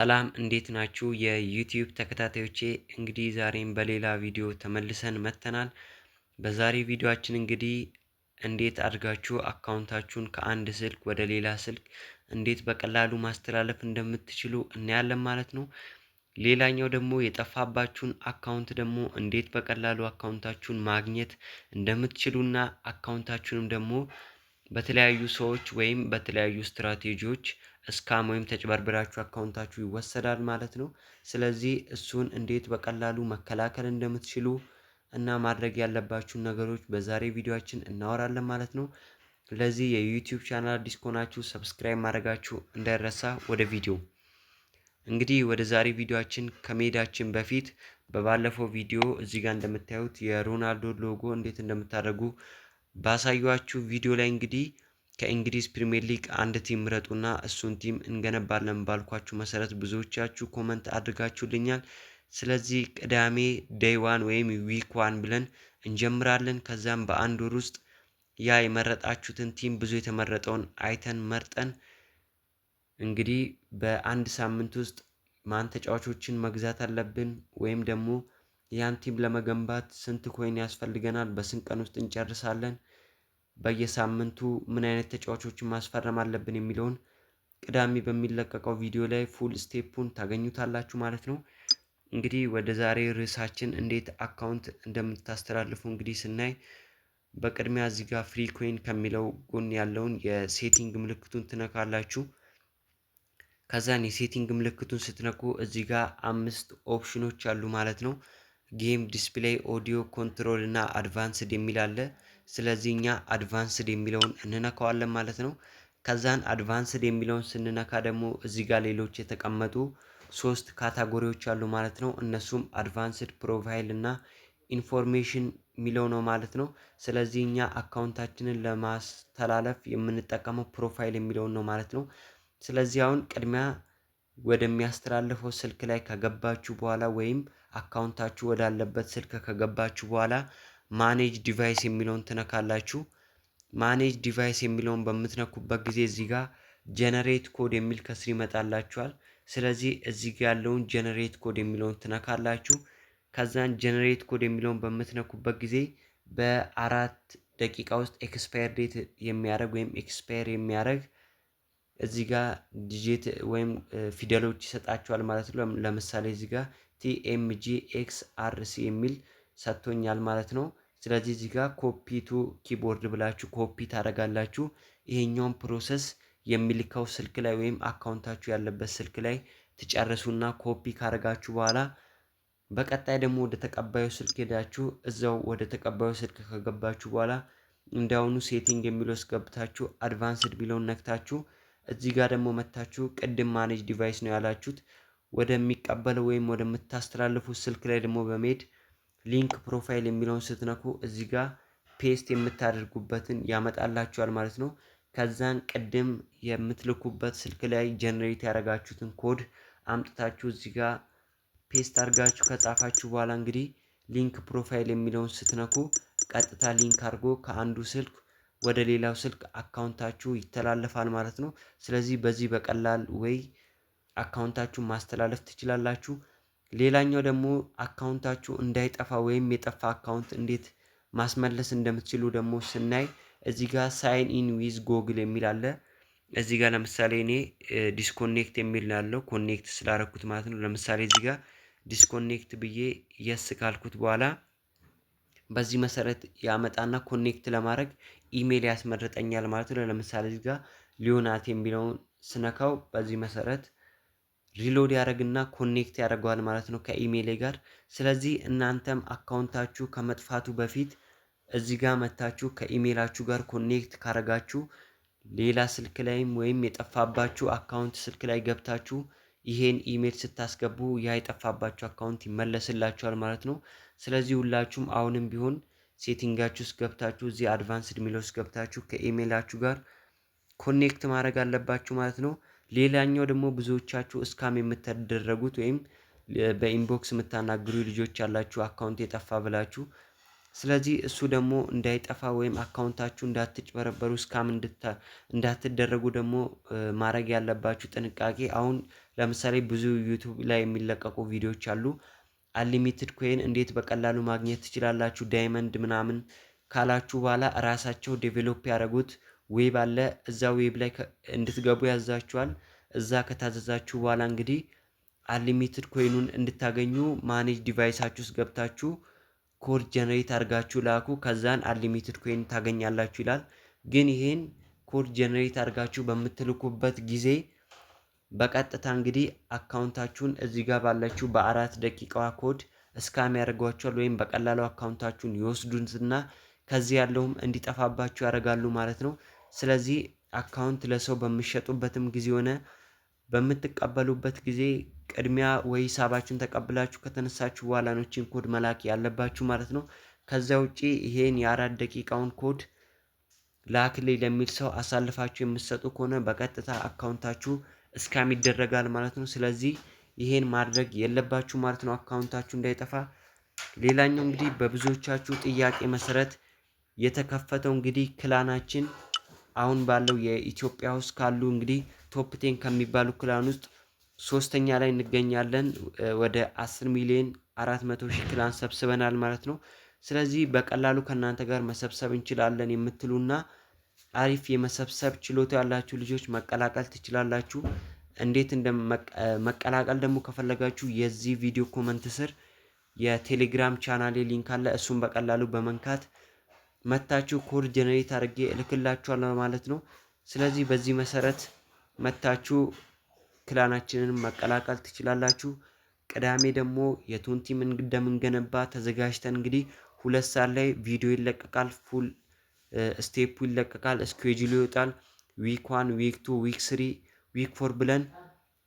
ሰላም እንዴት ናችሁ? የዩቲዩብ ተከታታዮቼ እንግዲህ ዛሬም በሌላ ቪዲዮ ተመልሰን መጥተናል። በዛሬ ቪዲዮአችን እንግዲህ እንዴት አድርጋችሁ አካውንታችሁን ከአንድ ስልክ ወደ ሌላ ስልክ እንዴት በቀላሉ ማስተላለፍ እንደምትችሉ እናያለን ማለት ነው። ሌላኛው ደግሞ የጠፋባችሁን አካውንት ደግሞ እንዴት በቀላሉ አካውንታችሁን ማግኘት እንደምትችሉና አካውንታችሁንም ደግሞ በተለያዩ ሰዎች ወይም በተለያዩ ስትራቴጂዎች ስካም ወይም ተጭበርብራችሁ አካውንታችሁ ይወሰዳል ማለት ነው። ስለዚህ እሱን እንዴት በቀላሉ መከላከል እንደምትችሉ እና ማድረግ ያለባችሁን ነገሮች በዛሬ ቪዲዮአችን እናወራለን ማለት ነው። ለዚህ የዩቲዩብ ቻናል አዲስ ከሆናችሁ ሰብስክራይብ ማድረጋችሁ እንዳይረሳ። ወደ ቪዲዮ እንግዲህ ወደ ዛሬ ቪዲዮአችን ከመሄዳችን በፊት በባለፈው ቪዲዮ እዚህ ጋር እንደምታዩት የሮናልዶ ሎጎ እንዴት እንደምታደርጉ ባሳያችሁ ቪዲዮ ላይ እንግዲህ ከእንግሊዝ ፕሪሚየር ሊግ አንድ ቲም ምረጡና እሱን ቲም እንገነባለን ባልኳችሁ መሰረት ብዙዎቻችሁ ኮመንት አድርጋችሁልኛል። ስለዚህ ቅዳሜ ዴይ ዋን ወይም ዊክ ዋን ብለን እንጀምራለን። ከዛም በአንድ ወር ውስጥ ያ የመረጣችሁትን ቲም ብዙ የተመረጠውን አይተን መርጠን እንግዲህ በአንድ ሳምንት ውስጥ ማን ተጫዋቾችን መግዛት አለብን ወይም ደግሞ ያን ቲም ለመገንባት ስንት ኮይን ያስፈልገናል፣ በስንት ቀን ውስጥ እንጨርሳለን፣ በየሳምንቱ ምን አይነት ተጫዋቾችን ማስፈረም አለብን የሚለውን ቅዳሜ በሚለቀቀው ቪዲዮ ላይ ፉል ስቴፑን ታገኙታላችሁ ማለት ነው። እንግዲህ ወደ ዛሬ ርዕሳችን እንዴት አካውንት እንደምታስተላልፉ እንግዲህ ስናይ በቅድሚያ እዚህ ጋር ፍሪ ኮይን ከሚለው ጎን ያለውን የሴቲንግ ምልክቱን ትነካላችሁ። ከዛን የሴቲንግ ምልክቱን ስትነኩ እዚህ ጋር 5 ኦፕሽኖች አሉ ማለት ነው። ጌም፣ ዲስፕሌይ፣ ኦዲዮ ኮንትሮል እና አድቫንስድ የሚል አለ። ስለዚህ እኛ አድቫንስድ የሚለውን እንነካዋለን ማለት ነው። ከዛን አድቫንስድ የሚለውን ስንነካ ደግሞ እዚህ ጋር ሌሎች የተቀመጡ 3 ካታጎሪዎች አሉ ማለት ነው። እነሱም አድቫንስድ፣ ፕሮፋይል እና ኢንፎርሜሽን የሚለው ነው ማለት ነው። ስለዚህ እኛ አካውንታችንን ለማስተላለፍ የምንጠቀመው ፕሮፋይል የሚለውን ነው ማለት ነው። ስለዚህ አሁን ቅድሚያ ወደሚያስተላልፈው ስልክ ላይ ከገባችሁ በኋላ ወይም አካውንታችሁ ወዳለበት ስልክ ከገባችሁ በኋላ ማኔጅ ዲቫይስ የሚለውን ትነካላችሁ። ማኔጅ ዲቫይስ የሚለውን በምትነኩበት ጊዜ እዚህ ጋር ጀነሬት ኮድ የሚል ከስር ይመጣላችኋል። ስለዚህ እዚህ ጋር ያለውን ጀነሬት ኮድ የሚለውን ትነካላችሁ። ከዛን ጀነሬት ኮድ የሚለውን በምትነኩበት ጊዜ በ4 ደቂቃ ውስጥ ኤክስፓየር ዴት የሚያደርግ ወይም ኤክስፓየር የሚያደርግ እዚህ ጋር ዲጂት ወይም ፊደሎች ይሰጣችኋል ማለት ነው። ለምሳሌ እዚህ ጋር TMGXRC የሚል ሰጥቶኛል ማለት ነው። ስለዚህ እዚህ ጋር ኮፒ ቱ ኪቦርድ ብላችሁ ኮፒ ታደርጋላችሁ። ይሄኛውን ፕሮሰስ የሚልከው ስልክ ላይ ወይም አካውንታችሁ ያለበት ስልክ ላይ ትጨርሱና ኮፒ ካደረጋችሁ በኋላ በቀጣይ ደግሞ ወደ ተቀባዩ ስልክ ሄዳችሁ እዛው ወደ ተቀባዩ ስልክ ከገባችሁ በኋላ እንዳውኑ ሴቲንግ የሚለው ውስጥ ገብታችሁ አድቫንስድ ቢለውን ነክታችሁ እዚህ ጋር ደግሞ መታችሁ ቅድም ማኔጅ ዲቫይስ ነው ያላችሁት ወደሚቀበለው ወይም ወደምታስተላልፉት ስልክ ላይ ደግሞ በመሄድ ሊንክ ፕሮፋይል የሚለውን ስትነኩ እዚህ ጋር ፔስት የምታደርጉበትን ያመጣላችኋል ማለት ነው። ከዛን ቅድም የምትልኩበት ስልክ ላይ ጀነሬት ያደረጋችሁትን ኮድ አምጥታችሁ እዚህ ጋር ፔስት አድርጋችሁ ከጻፋችሁ በኋላ እንግዲህ ሊንክ ፕሮፋይል የሚለውን ስትነኩ ቀጥታ ሊንክ አድርጎ ከአንዱ ስልክ ወደ ሌላው ስልክ አካውንታችሁ ይተላለፋል ማለት ነው። ስለዚህ በዚህ በቀላል ወይ አካውንታችሁን ማስተላለፍ ትችላላችሁ። ሌላኛው ደግሞ አካውንታችሁ እንዳይጠፋ ወይም የጠፋ አካውንት እንዴት ማስመለስ እንደምትችሉ ደግሞ ስናይ እዚህ ጋር ሳይን ኢን ዊዝ ጎግል የሚል አለ። እዚህ ጋር ለምሳሌ እኔ ዲስኮኔክት የሚል ያለው ኮኔክት ስላረኩት ማለት ነው። ለምሳሌ እዚህ ጋር ዲስኮኔክት ብዬ የስ ካልኩት በኋላ በዚህ መሰረት ያመጣና ኮኔክት ለማድረግ ኢሜል ያስመርጠኛል ማለት ነው። ለምሳሌ እዚህ ጋር ሊዮናት የሚለውን ስነካው በዚህ መሰረት ሪሎድ ያደርግና ኮኔክት ያደርገዋል ማለት ነው ከኢሜይሌ ጋር። ስለዚህ እናንተም አካውንታችሁ ከመጥፋቱ በፊት እዚህ ጋር መታችሁ ከኢሜይላችሁ ጋር ኮኔክት ካረጋችሁ ሌላ ስልክ ላይም ወይም የጠፋባችሁ አካውንት ስልክ ላይ ገብታችሁ ይሄን ኢሜል ስታስገቡ ያ የጠፋባችሁ አካውንት ይመለስላችኋል ማለት ነው። ስለዚህ ሁላችሁም አሁንም ቢሆን ሴቲንጋችሁ ውስጥ ገብታችሁ እዚህ አድቫንስድ ሚለው ውስጥ ገብታችሁ ከኢሜይላችሁ ጋር ኮኔክት ማድረግ አለባችሁ ማለት ነው። ሌላኛው ደግሞ ብዙዎቻችሁ እስካም የምትደረጉት ወይም በኢንቦክስ የምታናግሩ ልጆች ያላችሁ አካውንት የጠፋ ብላችሁ ስለዚህ እሱ ደግሞ እንዳይጠፋ ወይም አካውንታችሁ እንዳትጭበረበሩ ስካም እንዳትደረጉ ደግሞ ማድረግ ያለባችሁ ጥንቃቄ አሁን ለምሳሌ ብዙ ዩቲዩብ ላይ የሚለቀቁ ቪዲዮዎች አሉ። አንሊሚትድ ኮይን እንዴት በቀላሉ ማግኘት ትችላላችሁ ዳይመንድ ምናምን ካላችሁ በኋላ ራሳቸው ዴቨሎፕ ያደረጉት ዌብ አለ። እዛ ዌብ ላይ እንድትገቡ ያዛችኋል። እዛ ከታዘዛችሁ በኋላ እንግዲህ አንሊሚትድ ኮይኑን እንድታገኙ ማኔጅ ዲቫይሳችሁ ውስጥ ገብታችሁ ኮድ ጀነሬት አድርጋችሁ ላኩ ከዛን አንሊሚትድ ኮይን ታገኛላችሁ ይላል። ግን ይሄን ኮድ ጀነሬት አድርጋችሁ በምትልኩበት ጊዜ በቀጥታ እንግዲህ አካውንታችሁን እዚህ ጋር ባላችሁ በ4 ደቂቃዋ ኮድ ስካም ያደርጓችኋል ወይም በቀላሉ አካውንታችሁን ይወስዱትና ከዚህ ያለውም እንዲጠፋባችሁ ያደርጋሉ ማለት ነው። ስለዚህ አካውንት ለሰው በሚሸጡበትም ጊዜ ሆነ በምትቀበሉበት ጊዜ ቅድሚያ ወይ ሂሳባችሁን ተቀብላችሁ ከተነሳችሁ በኋላ ነው ቺን ኮድ መላክ ያለባችሁ ማለት ነው። ከዛ ውጪ ይሄን የ4 ደቂቃውን ኮድ ላክልኝ ለሚል ሰው አሳልፋችሁ የምትሰጡ ከሆነ በቀጥታ አካውንታችሁ ስካም ይደረጋል ማለት ነው። ስለዚህ ይሄን ማድረግ የለባችሁ ማለት ነው አካውንታችሁ እንዳይጠፋ። ሌላኛው እንግዲህ በብዙዎቻችሁ ጥያቄ መሰረት የተከፈተው እንግዲህ ክላናችን አሁን ባለው የኢትዮጵያ ውስጥ ካሉ እንግዲህ ቶፕ 10 ከሚባሉ ክላን ውስጥ ሶስተኛ ላይ እንገኛለን። ወደ 10 ሚሊዮን 400 ሺህ ክላን ሰብስበናል ማለት ነው። ስለዚህ በቀላሉ ከእናንተ ጋር መሰብሰብ እንችላለን የምትሉና አሪፍ የመሰብሰብ ችሎታ ያላችሁ ልጆች መቀላቀል ትችላላችሁ። እንዴት መቀላቀል ደግሞ ከፈለጋችሁ የዚህ ቪዲዮ ኮመንት ስር የቴሌግራም ቻናሌ ሊንክ አለ። እሱን በቀላሉ በመንካት መታችሁ ኮድ ጀነሬት አድርጌ እልክላችኋለሁ ማለት ነው። ስለዚህ በዚህ መሰረት መታችሁ ክላናችንን መቀላቀል ትችላላችሁ። ቅዳሜ ደግሞ የቱን ቲም እንደምንገነባ ተዘጋጅተን እንግዲህ 2 ሰዓት ላይ ቪዲዮ ይለቀቃል። ፉል ስቴፑ ይለቀቃል። ስኬጁሉ ይወጣል። ዊክ 1 ዊክ 2 ዊክ 3 ዊክ 4 ብለን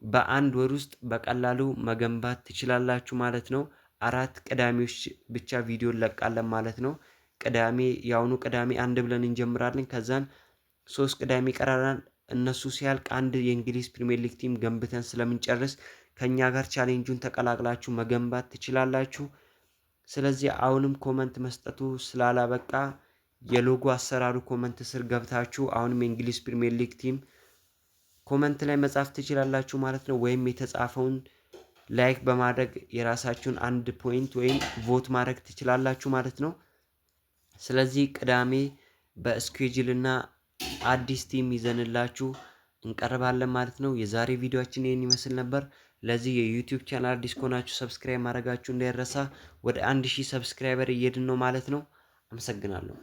በአንድ ወር ውስጥ በቀላሉ መገንባት ትችላላችሁ ማለት ነው። 4 ቅዳሜዎች ብቻ ቪዲዮ እንለቃለን ማለት ነው። ቅዳሜ ያውኑ ቅዳሜ 1 ብለን እንጀምራለን። ከዛን 3 ቅዳሜ ቀራራን እነሱ ሲያልቅ አንድ የእንግሊዝ ፕሪሚየር ሊግ ቲም ገንብተን ስለምንጨርስ ከኛ ጋር ቻሌንጁን ተቀላቅላችሁ መገንባት ትችላላችሁ። ስለዚህ አሁንም ኮመንት መስጠቱ ስላላበቃ የሎጎ አሰራሩ ኮመንት ስር ገብታችሁ አሁንም የእንግሊዝ ፕሪሚየር ሊግ ቲም ኮመንት ላይ መጻፍ ትችላላችሁ ማለት ነው። ወይም የተጻፈውን ላይክ በማድረግ የራሳችሁን 1 ፖይንት ወይም ቮት ማድረግ ትችላላችሁ ማለት ነው። ስለዚህ ቅዳሜ በስኬጁል እና አዲስ ቲም ይዘንላችሁ እንቀርባለን ማለት ነው። የዛሬ ቪዲዮአችን ይሄን ይመስል ነበር። ለዚህ የዩቲዩብ ቻናል አዲስ ከሆናችሁ ሰብስክራይብ ማድረጋችሁ እንዳይረሳ። ወደ 1000 ሰብስክራይበር እየሄድን ነው ማለት ነው። አመሰግናለሁ።